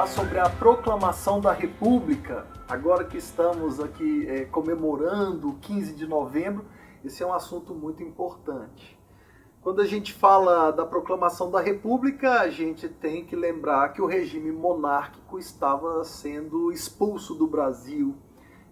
sobre a proclamação da República, agora que estamos aqui comemorando o 15 de novembro. Esse é um assunto muito importante. Quando a gente fala da proclamação da República, a gente tem que lembrar que o regime monárquico estava sendo expulso do Brasil.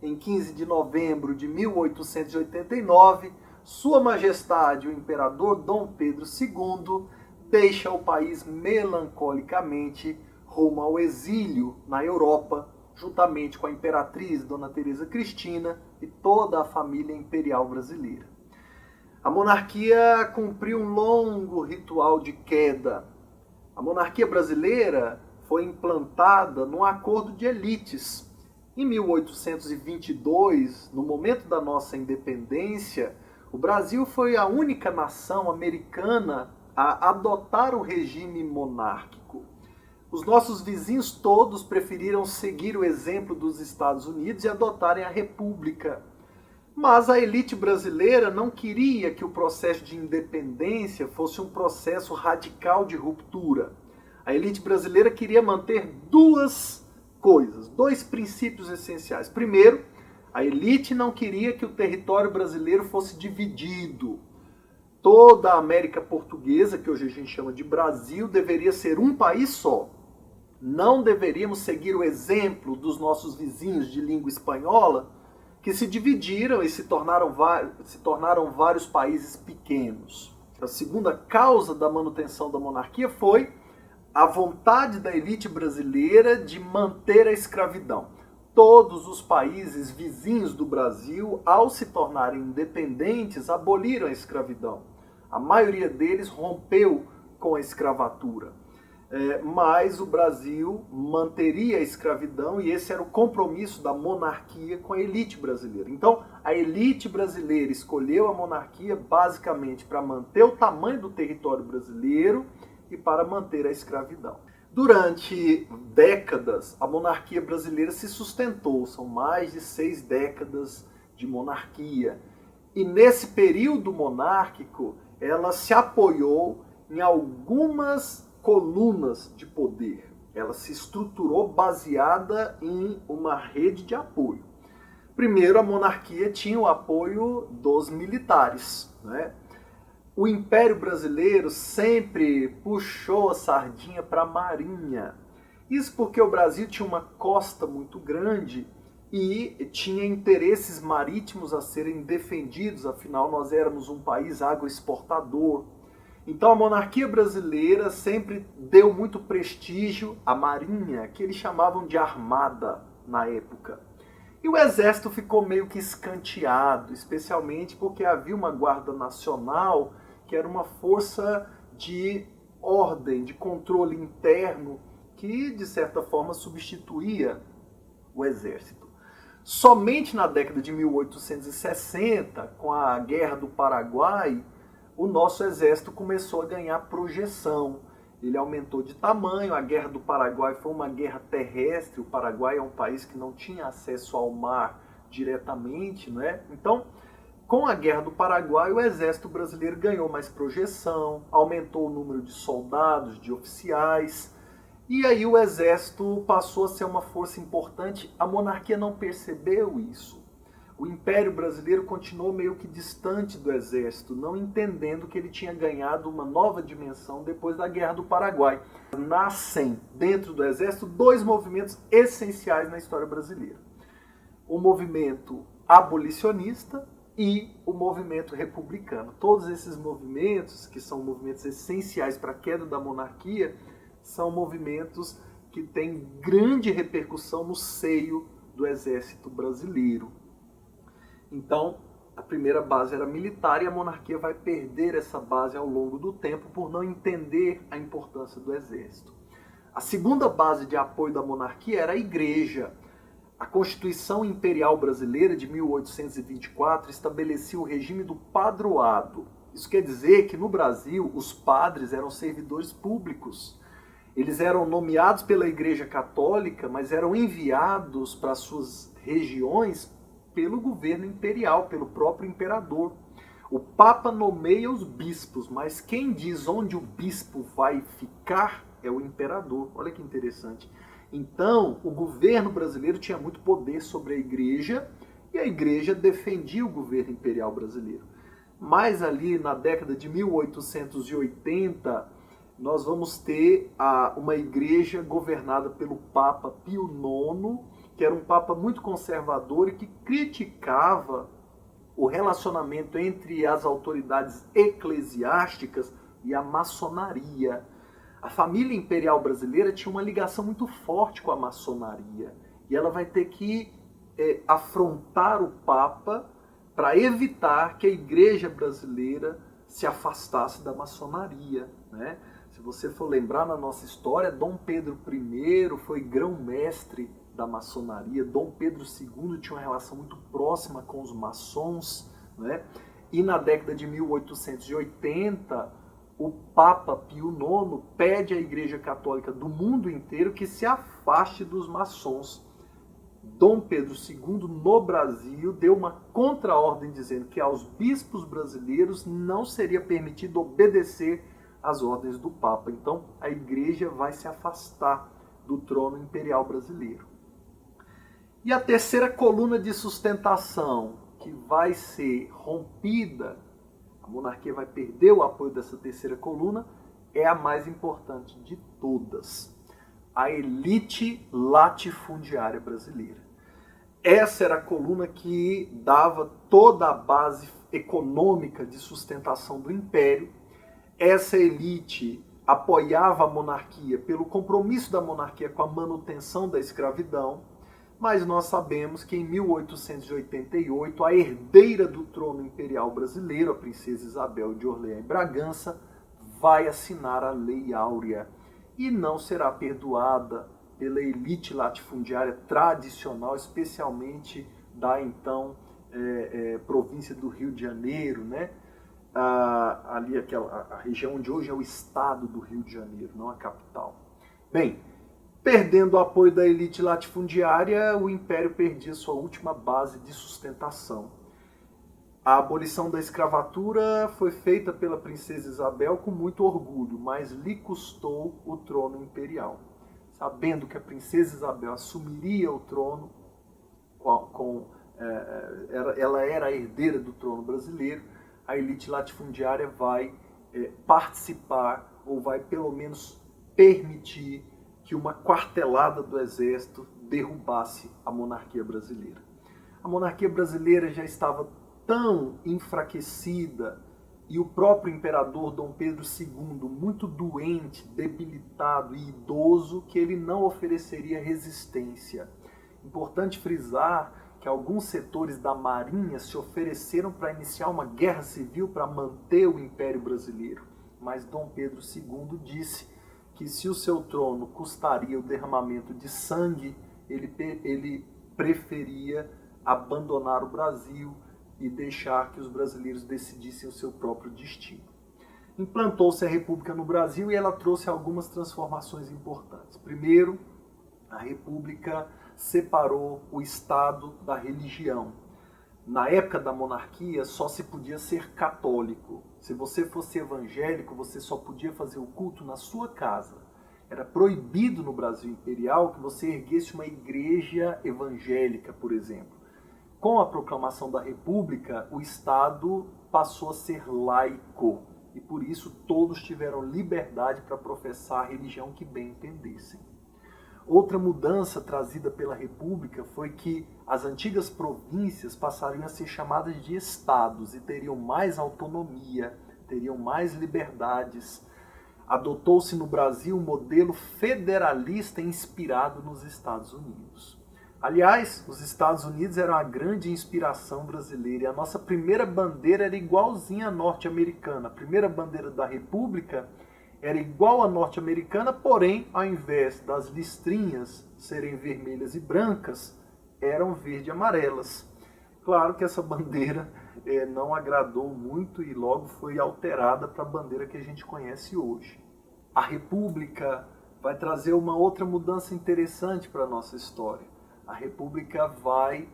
Em 15 de novembro de 1889, Sua Majestade, o Imperador Dom Pedro II, deixa o país melancolicamente rumo ao exílio na Europa, juntamente com a Imperatriz Dona Teresa Cristina e toda a família imperial brasileira. A monarquia cumpriu um longo ritual de queda. A monarquia brasileira foi implantada num acordo de elites. Em 1822, no momento da nossa independência, o Brasil foi a única nação americana a adotar o regime monárquico. Os nossos vizinhos todos preferiram seguir o exemplo dos Estados Unidos e adotarem a República. Mas a elite brasileira não queria que o processo de independência fosse um processo radical de ruptura. A elite brasileira queria manter duas coisas, dois princípios essenciais. Primeiro, a elite não queria que o território brasileiro fosse dividido. Toda a América Portuguesa, que hoje a gente chama de Brasil, deveria ser um país só. Não deveríamos seguir o exemplo dos nossos vizinhos de língua espanhola, que se dividiram e se tornaram vários países pequenos. A segunda causa da manutenção da monarquia foi a vontade da elite brasileira de manter a escravidão. Todos os países vizinhos do Brasil, ao se tornarem independentes, aboliram a escravidão. A maioria deles rompeu com a escravatura. Mas o Brasil manteria a escravidão e esse era o compromisso da monarquia com a elite brasileira. Então, a elite brasileira escolheu a monarquia basicamente para manter o tamanho do território brasileiro e para manter a escravidão. Durante décadas, a monarquia brasileira se sustentou. São mais de 6 décadas de monarquia. E nesse período monárquico, ela se apoiou em algumas colunas de poder. Ela se estruturou baseada em uma rede de apoio. Primeiro, a monarquia tinha o apoio dos militares, né? O Império Brasileiro sempre puxou a sardinha para a Marinha. Isso porque o Brasil tinha uma costa muito grande e tinha interesses marítimos a serem defendidos, afinal nós éramos um país agroexportador. Então a monarquia brasileira sempre deu muito prestígio à Marinha, que eles chamavam de Armada na época. E o Exército ficou meio que escanteado, especialmente porque havia uma Guarda Nacional, que era uma força de ordem, de controle interno, que de certa forma substituía o Exército. Somente na década de 1860, com a Guerra do Paraguai, o nosso exército começou a ganhar projeção. Ele aumentou de tamanho. A Guerra do Paraguai foi uma guerra terrestre. O Paraguai é um país que não tinha acesso ao mar diretamente, né? Então, com a Guerra do Paraguai, o exército brasileiro ganhou mais projeção, aumentou o número de soldados, de oficiais, e aí o exército passou a ser uma força importante. A monarquia não percebeu isso. O Império Brasileiro continuou meio que distante do exército, não entendendo que ele tinha ganhado uma nova dimensão depois da Guerra do Paraguai. Nascem dentro do exército 2 movimentos essenciais na história brasileira. O movimento abolicionista e o movimento republicano. Todos esses movimentos, que são movimentos essenciais para a queda da monarquia, são movimentos que têm grande repercussão no seio do exército brasileiro. Então, a primeira base era militar e a monarquia vai perder essa base ao longo do tempo por não entender a importância do exército. A segunda base de apoio da monarquia era a igreja. A Constituição Imperial Brasileira de 1824 estabelecia o regime do padroado. Isso quer dizer que no Brasil os padres eram servidores públicos. Eles eram nomeados pela Igreja Católica, mas eram enviados para suas regiões pelo governo imperial, pelo próprio imperador. O Papa nomeia os bispos, mas quem diz onde o bispo vai ficar é o imperador. Olha que interessante. Então, o governo brasileiro tinha muito poder sobre a igreja e a igreja defendia o governo imperial brasileiro. Mas ali na década de 1880, nós vamos ter uma igreja governada pelo Papa Pio IX, que era um papa muito conservador e que criticava o relacionamento entre as autoridades eclesiásticas e a maçonaria. A família imperial brasileira tinha uma ligação muito forte com a maçonaria e ela vai ter que afrontar o Papa para evitar que a igreja brasileira se afastasse da maçonaria, né? Se você for lembrar na nossa história, Dom Pedro I foi grão-mestre da maçonaria, Dom Pedro II tinha uma relação muito próxima com os maçons, né? E na década de 1880, o Papa Pio IX pede à Igreja Católica do mundo inteiro que se afaste dos maçons. Dom Pedro II, no Brasil, deu uma contraordem dizendo que aos bispos brasileiros não seria permitido obedecer às ordens do Papa. Então, a Igreja vai se afastar do trono imperial brasileiro. E a terceira coluna de sustentação, que vai ser rompida, a monarquia vai perder o apoio dessa terceira coluna, é a mais importante de todas: a elite latifundiária brasileira. Essa era a coluna que dava toda a base econômica de sustentação do império. Essa elite apoiava a monarquia pelo compromisso da monarquia com a manutenção da escravidão, mas nós sabemos que em 1888 a herdeira do trono imperial brasileiro, a princesa Isabel de Orleans e Bragança, vai assinar a Lei Áurea e não será perdoada pela elite latifundiária tradicional, especialmente da então província do Rio de Janeiro, né? Ali a região onde hoje é o estado do Rio de Janeiro, não a capital. Bem, perdendo o apoio da elite latifundiária, o império perdia sua última base de sustentação. A abolição da escravatura foi feita pela princesa Isabel com muito orgulho, mas lhe custou o trono imperial. Sabendo que a princesa Isabel assumiria o trono, ela era a herdeira do trono brasileiro, a elite latifundiária vai participar, ou vai pelo menos permitir que uma quartelada do exército derrubasse a monarquia brasileira. A monarquia brasileira já estava tão enfraquecida e o próprio imperador Dom Pedro II muito doente, debilitado e idoso, que ele não ofereceria resistência. Importante frisar que alguns setores da Marinha se ofereceram para iniciar uma guerra civil para manter o Império Brasileiro, mas Dom Pedro II disse que se o seu trono custaria o derramamento de sangue, ele preferia abandonar o Brasil e deixar que os brasileiros decidissem o seu próprio destino. Implantou-se a República no Brasil e ela trouxe algumas transformações importantes. Primeiro, a República separou o Estado da religião. Na época da monarquia, só se podia ser católico. Se você fosse evangélico, você só podia fazer o culto na sua casa. Era proibido no Brasil imperial que você erguesse uma igreja evangélica, por exemplo. Com a proclamação da República, o Estado passou a ser laico e por isso todos tiveram liberdade para professar a religião que bem entendessem. Outra mudança trazida pela República foi que as antigas províncias passariam a ser chamadas de estados e teriam mais autonomia, teriam mais liberdades. Adotou-se no Brasil um modelo federalista inspirado nos Estados Unidos. Aliás, os Estados Unidos eram a grande inspiração brasileira e a nossa primeira bandeira era igualzinha à norte-americana. A primeira bandeira da República era igual à norte-americana, porém, ao invés das listrinhas serem vermelhas e brancas, eram verde e amarelas. Claro que essa bandeira não agradou muito e logo foi alterada para a bandeira que a gente conhece hoje. A República vai trazer uma outra mudança interessante para a nossa história. A República vai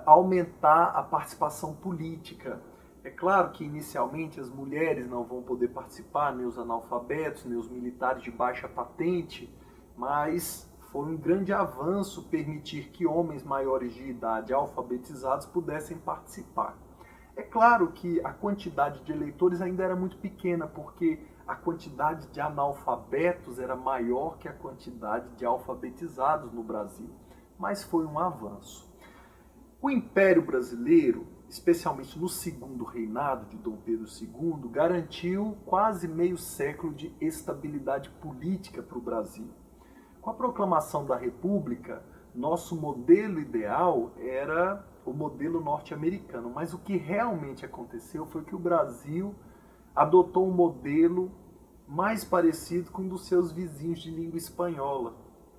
aumentar a participação política. É claro que inicialmente as mulheres não vão poder participar, nem os analfabetos, nem os militares de baixa patente, mas Foi um grande avanço permitir que homens maiores de idade alfabetizados pudessem participar. É claro que a quantidade de eleitores ainda era muito pequena, porque a quantidade de analfabetos era maior que a quantidade de alfabetizados no Brasil, mas foi um avanço. O Império Brasileiro, especialmente no segundo reinado de Dom Pedro II, garantiu quase meio século de estabilidade política para o Brasil. Com a proclamação da República, nosso modelo ideal era o modelo norte-americano, mas o que realmente aconteceu foi que o Brasil adotou um modelo mais parecido com um dos seus vizinhos de língua espanhola.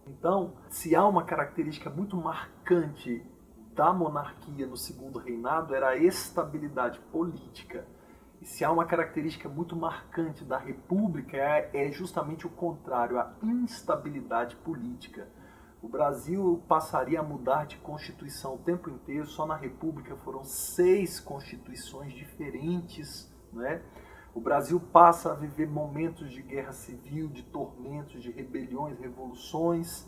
Então, se há uma característica muito marcante da monarquia no segundo reinado, era a estabilidade política. E se há uma característica muito marcante da República, é justamente o contrário, a instabilidade política. O Brasil passaria a mudar de constituição o tempo inteiro, só na República foram 6 constituições diferentes, né? O Brasil passa a viver momentos de guerra civil, de tormentos, de rebeliões, revoluções.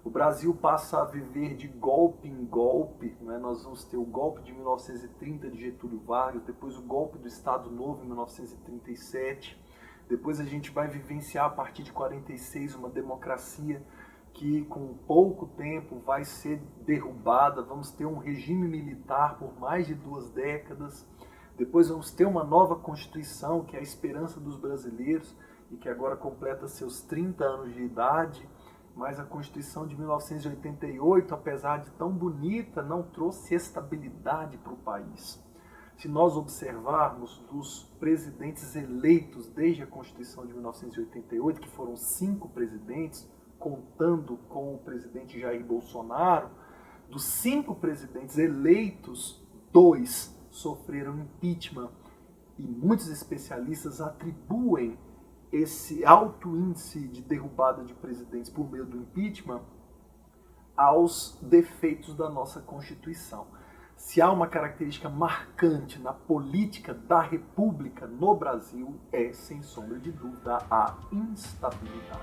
O Brasil passa a viver de golpe em golpe, né? Nós vamos ter o golpe de 1930 de Getúlio Vargas, depois o golpe do Estado Novo em 1937, depois a gente vai vivenciar a partir de 46 uma democracia que com pouco tempo vai ser derrubada, vamos ter um regime militar por mais de 2 décadas, depois vamos ter uma nova Constituição, que é a esperança dos brasileiros, e que agora completa seus 30 anos de idade, mas a Constituição de 1988, apesar de tão bonita, não trouxe estabilidade para o país. Se nós observarmos dos presidentes eleitos desde a Constituição de 1988, que foram 5 presidentes, contando com o presidente Jair Bolsonaro, dos 5 presidentes eleitos, 2 sofreram impeachment. E muitos especialistas atribuem esse alto índice de derrubada de presidentes por meio do impeachment aos defeitos da nossa Constituição. Se há uma característica marcante na política da República no Brasil, é, sem sombra de dúvida, a instabilidade.